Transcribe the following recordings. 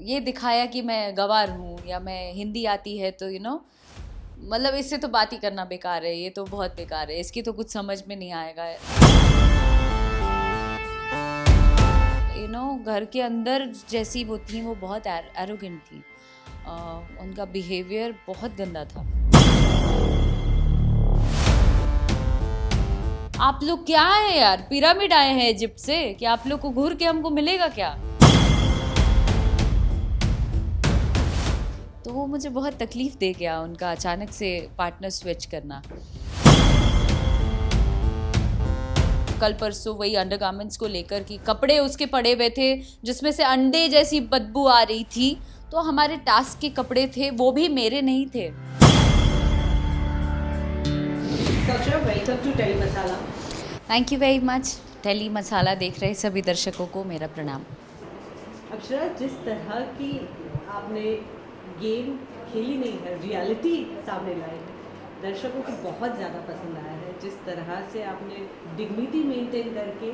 ये दिखाया कि मैं गँवार हूँ या मैं हिंदी आती है तो मतलब इससे तो बात ही करना बेकार है, ये तो बहुत बेकार है, इसकी तो कुछ समझ में नहीं आएगा। घर के अंदर जैसी वो थी वो बहुत एरोगेंट थी। उनका बिहेवियर बहुत गंदा था। आप लोग क्या है यार, पिरामिड आए हैं इजिप्ट से कि आप लोग को घूर के हमको मिलेगा क्या? तो वो मुझे बहुत तकलीफ दे गया, उनका अचानक से पार्टनर स्विच करना। कल परसों वही अंडरगारमेंट्स को लेकर कि कपड़े उसके पड़े हुए थे जिसमें से अंडे जैसी बदबू आ रही थी, तो हमारे टास्क के कपड़े थे, वो भी मेरे नहीं थे। Welcome to Tele masala. Thank you very much. Tele masala देख रहे सभी दर्शकों को मेरा प्रणाम। अक्षरा, जिस तरह की आपने गेम खेली नहीं है, रियलिटी सामने लाई है, दर्शकों को बहुत ज़्यादा पसंद आया है। जिस तरह से आपने डिग्निटी मेंटेन करके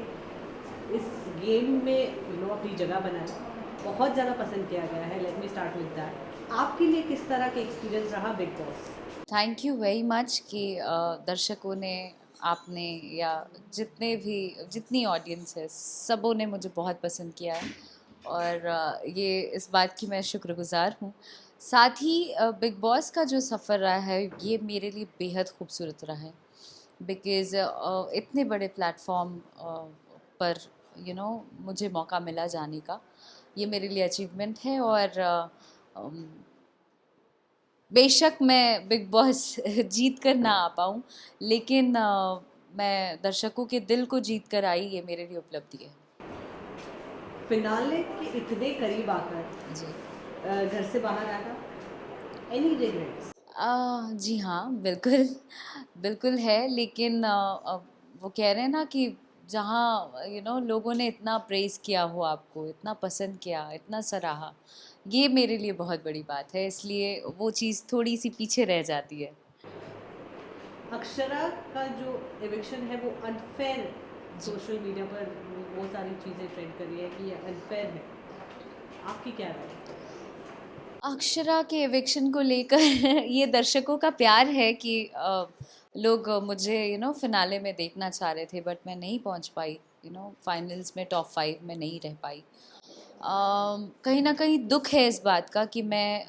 इस गेम में अपनी जगह बनाई, बहुत ज़्यादा पसंद किया गया है। Let me start with that. आपके लिए किस तरह का एक्सपीरियंस रहा big boss? Thank you very much कि दर्शकों ने, आपने, या जितनी ऑडियंस है सबों ने मुझे बहुत पसंद किया है, और ये इस बात की मैं शुक्रगुज़ार हूँ। साथ ही बिग बॉस का जो सफ़र रहा है ये मेरे लिए बेहद खूबसूरत रहा है, बिकॉज़ इतने बड़े प्लेटफॉर्म पर मुझे मौका मिला जाने का, ये मेरे लिए अचीवमेंट है। और बेशक मैं बिग बॉस जीत कर ना आ पाऊँ, लेकिन मैं दर्शकों के दिल को जीत कर आई, ये मेरे लिए उपलब्धि है। फिनाले के इतने करीब आकर जी। घर से बाहर आना, एनी रिग्रेट्स? जी हाँ, बिल्कुल बिल्कुल है, लेकिन वो कह रहे हैं ना कि जहाँ लोगों ने इतना प्रेज़ किया हो, आपको इतना पसंद किया, इतना सराहा, ये मेरे लिए बहुत बड़ी बात है, इसलिए वो चीज़ थोड़ी सी पीछे रह जाती है। अक्षरा का जो एविक्शन है वो अनफेयर, जी। सोशल मीडिया पर वो सारी चीज़ें ट्रेंड कर रही है कि ये अनफेयर है। आपकी क्या राय है? अक्षरा के एविक्शन को लेकर ये दर्शकों का प्यार है कि लोग मुझे फिनाले में देखना चाह रहे थे, बट मैं नहीं पहुंच पाई, फाइनल्स में टॉप 5 में नहीं रह पाई। कहीं ना कहीं दुख है इस बात का कि मैं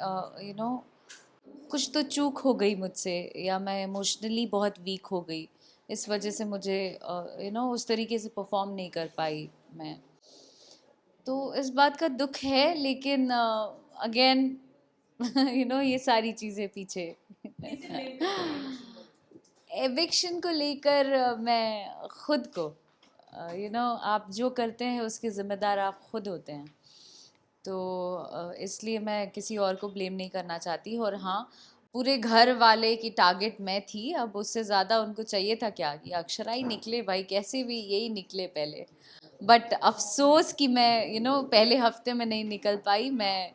कुछ तो चूक हो गई मुझसे, या मैं इमोशनली बहुत वीक हो गई, इस वजह से मुझे उस तरीके से परफॉर्म नहीं कर पाई मैं। तो इस बात का दुख है, लेकिन अगेन ये सारी चीज़ें पीछे। एविक्शन को लेकर मैं खुद को, आप जो करते हैं उसके ज़िम्मेदार आप खुद होते हैं, तो इसलिए मैं किसी और को ब्लेम नहीं करना चाहती। और हाँ, पूरे घर वाले की टारगेट मैं थी, अब उससे ज़्यादा उनको चाहिए था क्या कि अक्षरा ही निकले भाई, कैसे भी यही निकले पहले। बट अफसोस कि मैं पहले हफ्ते में नहीं निकल पाई, मैं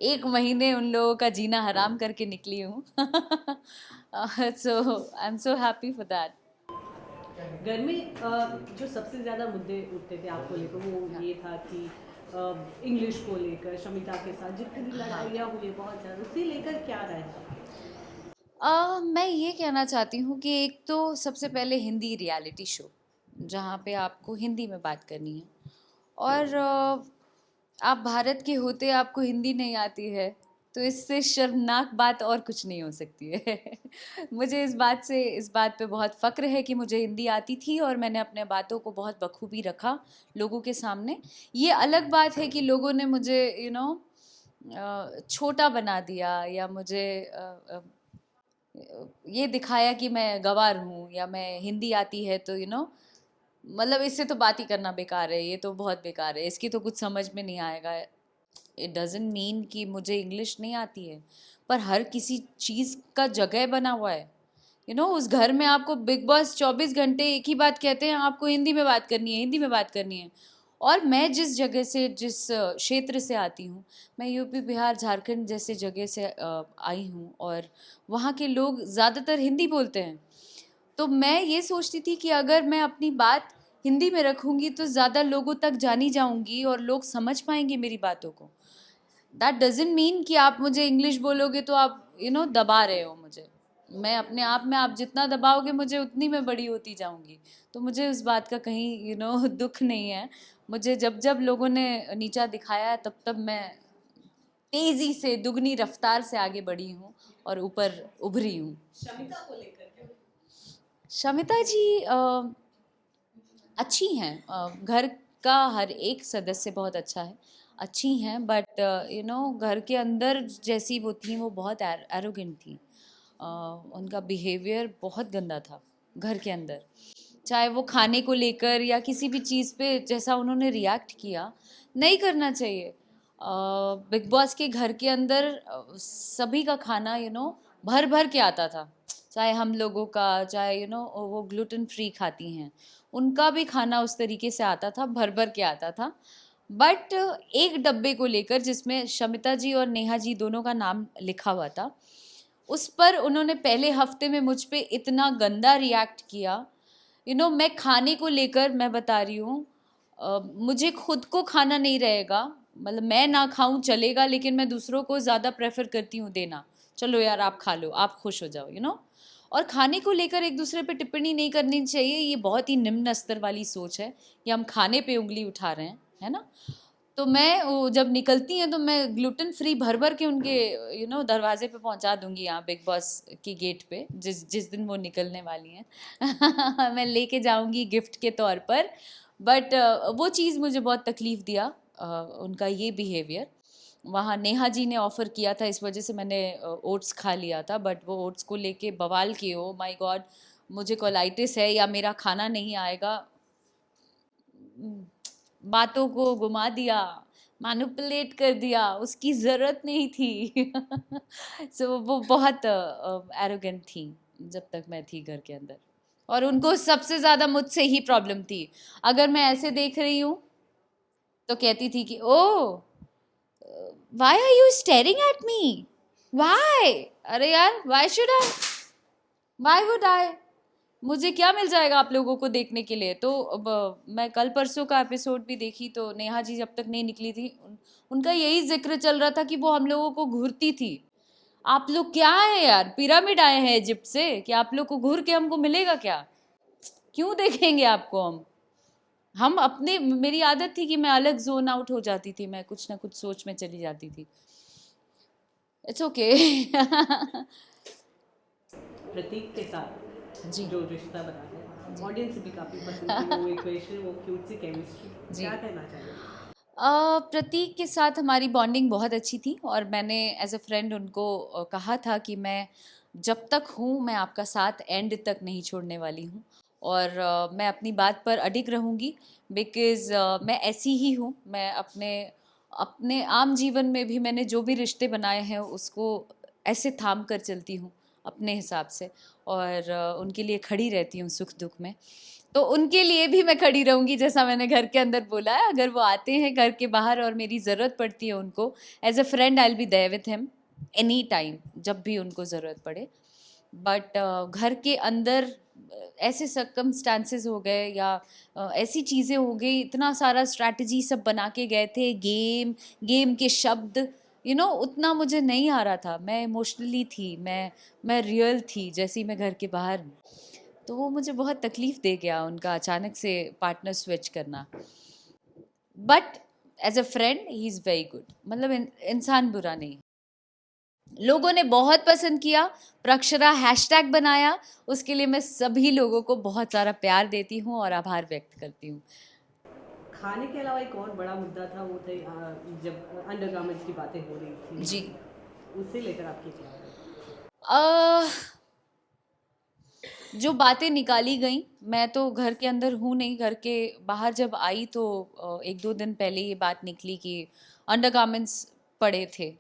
1 महीने उन लोगों का जीना हराम करके निकली हूँ। So I am so happy for that. घर में जो सबसे ज़्यादा मुद्दे उठते थे आपको लेकर, वो ये था कि इंग्लिश को लेकर शमिता के साथ जितनी भी हाँ। लड़ाइयाँ हुई बहुत ज़्यादा, उसे लेकर क्या राय है? मैं ये कहना चाहती हूँ कि एक तो सबसे पहले हिंदी रियलिटी शो, जहाँ पे आपको हिंदी में बात करनी है, और आप भारत के होते आपको हिंदी नहीं आती है, तो इससे शर्मनाक बात और कुछ नहीं हो सकती है। मुझे इस बात पे बहुत फ़क्र है कि मुझे हिंदी आती थी और मैंने अपने बातों को बहुत बखूबी रखा लोगों के सामने। ये अलग बात है कि लोगों ने मुझे छोटा बना दिया, या मुझे ये दिखाया कि मैं गँवार हूँ या मैं हिंदी आती है तो मतलब इससे तो बात ही करना बेकार है, ये तो बहुत बेकार है, इसकी तो कुछ समझ में नहीं आएगा। इट डज़न्ट मीन कि मुझे इंग्लिश नहीं आती है, पर हर किसी चीज़ का जगह बना हुआ है। उस घर में आपको बिग बॉस 24 घंटे एक ही बात कहते हैं, आपको हिंदी में बात करनी है, हिंदी में बात करनी है। और मैं जिस जगह से, जिस क्षेत्र से आती हूँ, मैं यूपी बिहार झारखंड जैसे जगह से आई हूँ, और वहाँ के लोग ज़्यादातर हिंदी बोलते हैं। तो मैं ये सोचती थी कि अगर मैं अपनी बात हिंदी में रखूँगी तो ज़्यादा लोगों तक जानी जाऊँगी और लोग समझ पाएंगे मेरी बातों को। दैट डजेंट मीन कि आप मुझे इंग्लिश बोलोगे तो आप दबा रहे हो मुझे। मैं अपने आप में, आप जितना दबाओगे मुझे उतनी मैं बड़ी होती जाऊंगी। तो मुझे उस बात का कहीं दुख नहीं है। मुझे जब जब लोगों ने नीचा दिखाया है तब तब मैं तेजी से दुगनी रफ्तार से आगे बढ़ी हूँ और ऊपर उभरी हूँ। शमिता को लेकर के शमिता जी अच्छी हैं। घर का हर एक सदस्य बहुत अच्छा है, अच्छी हैं, बट घर के अंदर जैसी वो थी वो बहुत एरोगेंट थी। उनका बिहेवियर बहुत गंदा था घर के अंदर, चाहे वो खाने को लेकर या किसी भी चीज़ पे जैसा उन्होंने रिएक्ट किया, नहीं करना चाहिए। बिग बॉस के घर के अंदर सभी का खाना भर भर के आता था, चाहे हम लोगों का, चाहे वो ग्लूटेन फ्री खाती हैं, उनका भी खाना उस तरीके से आता था, भर भर के आता था। बट एक डब्बे को लेकर जिसमें शमिता जी और नेहा जी दोनों का नाम लिखा हुआ था, उस पर उन्होंने पहले हफ्ते में मुझ पे इतना गंदा रिएक्ट किया। मैं खाने को लेकर मैं बता रही हूँ, मुझे खुद को खाना नहीं रहेगा, मतलब मैं ना खाऊं चलेगा, लेकिन मैं दूसरों को ज़्यादा प्रेफर करती हूँ देना। चलो यार आप खा लो, आप खुश हो जाओ और खाने को लेकर एक दूसरे पे टिप्पणी नहीं करनी चाहिए। ये बहुत ही निम्न स्तर वाली सोच है कि हम खाने पे उंगली उठा रहे हैं, है ना। तो मैं जब निकलती हैं तो मैं ग्लूटेन फ्री भर भर के उनके दरवाजे पे पहुंचा दूंगी, यहाँ बिग बॉस की गेट पे, जिस जिस दिन वो निकलने वाली हैं। मैं लेके जाऊंगी गिफ्ट के तौर पर। बट वो चीज़ मुझे बहुत तकलीफ़ दिया, उनका ये बिहेवियर। वहाँ नेहा जी ने ऑफ़र किया था, इस वजह से मैंने ओट्स खा लिया था, बट वो ओट्स को लेके बवाल किए, ओ माय गॉड मुझे कोलाइटिस है या मेरा खाना नहीं आएगा। बातों को घुमा दिया, मैनिपुलेट कर दिया, उसकी ज़रूरत नहीं थी। सो वो बहुत एरोगेंट थी जब तक मैं थी घर के अंदर, और उनको सबसे ज़्यादा मुझसे ही प्रॉब्लम थी। अगर मैं ऐसे देख रही हूँ तो कहती थी कि oh why are you staring at me, why. अरे यार why should I, why would I, मुझे क्या मिल जाएगा आप लोगों को देखने के लिए। तो अब मैं कल परसों का एपिसोड भी देखी तो नेहा जी जब तक नहीं निकली थी, उनका यही जिक्र चल रहा था कि वो हम लोगों को घूरती थी। आप लोग क्या है यार, पिरामिड आए हैं इजिप्ट से कि आप लोग को घूर के हमको मिलेगा क्या? क्यों देखेंगे आपको हम अपने, मेरी आदत थी कि मैं अलग जोन आउट हो जाती थी, मैं कुछ ना कुछ सोच में चली जाती थी। It's okay. प्रतीक के साथ जी जो रिश्ता बना है, ऑडियंस भी काफ़ी पसंद की वो इक्वेशन, वो क्यूट सी केमिस्ट्री, जी। क्या कहना चाहिए? प्रतीक के साथ हमारी बॉन्डिंग बहुत अच्छी थी, और मैंने एज अ फ्रेंड उनको कहा था कि मैं जब तक हूँ मैं आपका साथ एंड तक नहीं छोड़ने वाली हूँ, और मैं अपनी बात पर अडिग रहूँगी। बिकॉज़ मैं ऐसी ही हूँ। मैं अपने अपने आम जीवन में भी मैंने जो भी रिश्ते बनाए हैं उसको ऐसे थाम कर चलती हूँ अपने हिसाब से, और उनके लिए खड़ी रहती हूँ सुख दुख में। तो उनके लिए भी मैं खड़ी रहूँगी, जैसा मैंने घर के अंदर बोला है। अगर वो आते हैं घर के बाहर और मेरी ज़रूरत पड़ती है उनको, as a friend I will be there with him any time, जब भी उनको ज़रूरत पड़े। बट घर के अंदर ऐसे सर्कमस्टांसेस हो गए या ऐसी चीज़ें हो गई, इतना सारा स्ट्रैटेजी सब बना के गए थे, गेम गेम के शब्द उतना मुझे नहीं आ रहा था। मैं इमोशनली थी, मैं रियल थी जैसी मैं घर के बाहर हूँ। तो वो मुझे बहुत तकलीफ़ दे गया उनका अचानक से पार्टनर स्विच करना। But as a friend he is very good, मतलब इंसान बुरा नहीं। लोगों ने बहुत पसंद किया, प्रक्षरा हैशटैग बनाया, उसके लिए मैं सभी लोगों को बहुत सारा प्यार देती हूँ और आभार व्यक्त करती हूँ। खाने के अलावा एक और बड़ा मुद्दा था, वो थे जब अंडरगारमेंट्स की बातें हो रही थी, जी। उससे लेकर आपकी क्या है? अह, जो बातें निकाली गई, मैं तो घर के अंदर हूँ नहीं, घर के बाहर जब आई तो एक दो दिन पहले ये बात निकली कि अंडरगारमेंट्स पड़े थे।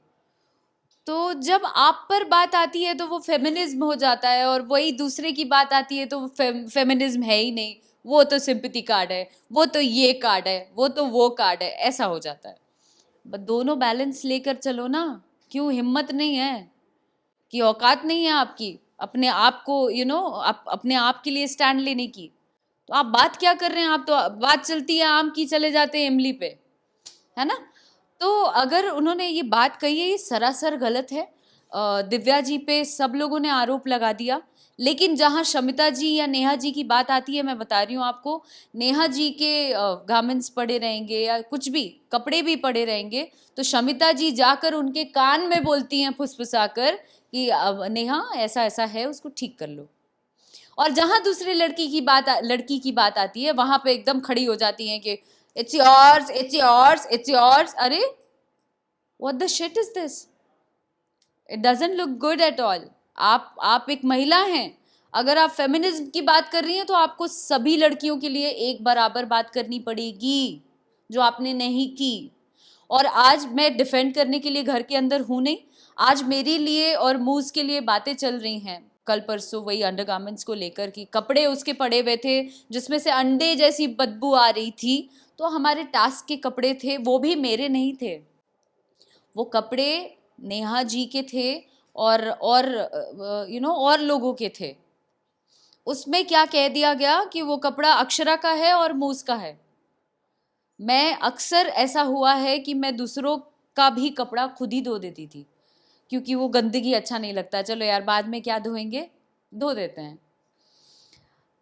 तो जब आप पर बात आती है तो वो फेमिनिज्म हो जाता है, और वही दूसरे की बात आती है तो वो फेमिनिज्म है ही नहीं, वो तो सिंपैथी कार्ड है, वो तो ये कार्ड है, वो तो वो कार्ड है, ऐसा हो जाता है। बट दोनों बैलेंस लेकर चलो ना। क्यों हिम्मत नहीं है, कि औकात नहीं है आपकी अपने आप को आप अपने आप के लिए स्टैंड लेने की? तो आप बात क्या कर रहे हैं, आप तो बात चलती है आम की, चले जाते हैं इमली पे, है ना। तो अगर उन्होंने ये बात कही है, ये सरासर गलत है। दिव्या जी पे सब लोगों ने आरोप लगा दिया, लेकिन जहाँ शमिता जी या नेहा जी की बात आती है, मैं बता रही हूँ आपको, नेहा जी के गारमेंट्स पड़े रहेंगे या कुछ भी कपड़े भी पड़े रहेंगे, तो शमिता जी जाकर उनके कान में बोलती हैं फुसफुसाकर कि अब नेहा ऐसा ऐसा है, उसको ठीक कर लो। और जहां दूसरे लड़की की बात आती है, वहां पे एकदम खड़ी हो जाती हैं कि it's yours, it's yours, it's yours. अरे what the shit is this? It doesn't look good at all. आप एक महिला हैं, अगर आप फेमिनिज्म की बात कर रही हैं तो आपको सभी लड़कियों के लिए एक बराबर बात करनी पड़ेगी, जो आपने नहीं की। और आज मैं डिफेंड करने के लिए घर के अंदर हूं नहीं, आज मेरे लिए और मूज के लिए बातें चल रही हैं। कल परसों वही अंडरगारमेंट्स को लेकर कि कपड़े उसके पड़े हुए थे जिसमें से अंडे जैसी बदबू आ रही थी, तो हमारे टास्क के कपड़े थे, वो भी मेरे नहीं थे, वो कपड़े नेहा जी के थे और और लोगों के थे। उसमें क्या कह दिया गया कि वो कपड़ा अक्षरा का है और मूस का है। मैं अक्सर ऐसा हुआ है कि मैं दूसरों का भी कपड़ा खुद ही धो देती थी, क्योंकि वो गंदगी अच्छा नहीं लगता, चलो यार बाद में क्या धोएंगे, धो देते हैं।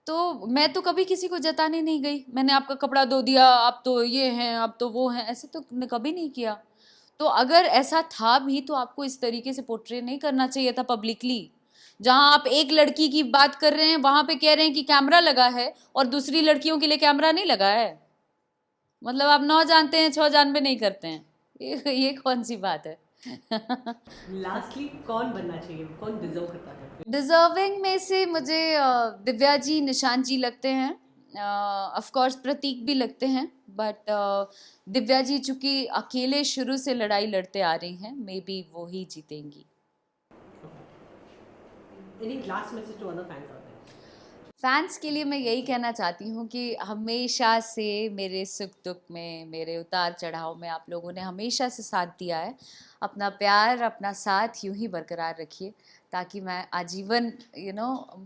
तो मैं तो कभी किसी को जताने नहीं गई, मैंने आपका कपड़ा धो दिया, आप तो ये हैं, आप तो वो हैं, ऐसे तो कभी नहीं किया। तो अगर ऐसा था भी तो आपको इस तरीके से पोर्ट्रे नहीं करना चाहिए था पब्लिकली। जहां आप एक लड़की की बात कर रहे हैं वहां पे कह रहे हैं कि कैमरा लगा है और दूसरी लड़कियों के लिए कैमरा नहीं लगा है। मतलब आप 9 जानते हैं 6 जानबे नहीं करते हैं, ये कौन सी बात है? लास्टली कौन बनना चाहिए, कौन डिजर्व करता है? डिजर्विंग में से मुझे दिव्या जी, निशांत जी लगते हैं, ऑफ कोर्स प्रतीक भी लगते हैं, बट दिव्या जी चूंकि अकेले शुरू से लड़ाई लड़ते आ रही हैं, मे बी वो ही जीतेंगी। Any last message to other fans out there? Fans के लिए मैं यही कहना चाहती हूँ कि हमेशा से मेरे सुख दुख में, मेरे उतार चढ़ाव में आप लोगों ने हमेशा से साथ दिया है। अपना प्यार, अपना साथ यूं ही बरकरार रखिए, ताकि मैं आजीवन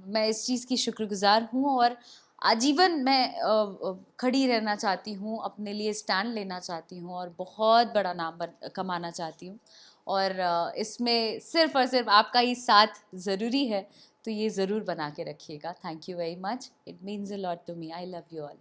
मैं इस चीज़ की शुक्रगुजार हूँ, और आजीवन मैं खड़ी रहना चाहती हूँ, अपने लिए स्टैंड लेना चाहती हूँ, और बहुत बड़ा नाम कमाना चाहती हूँ। और इसमें सिर्फ और सिर्फ आपका ही साथ ज़रूरी है, तो ये ज़रूर बना के रखिएगा। Thank you very much, it means a lot to me. I love you all.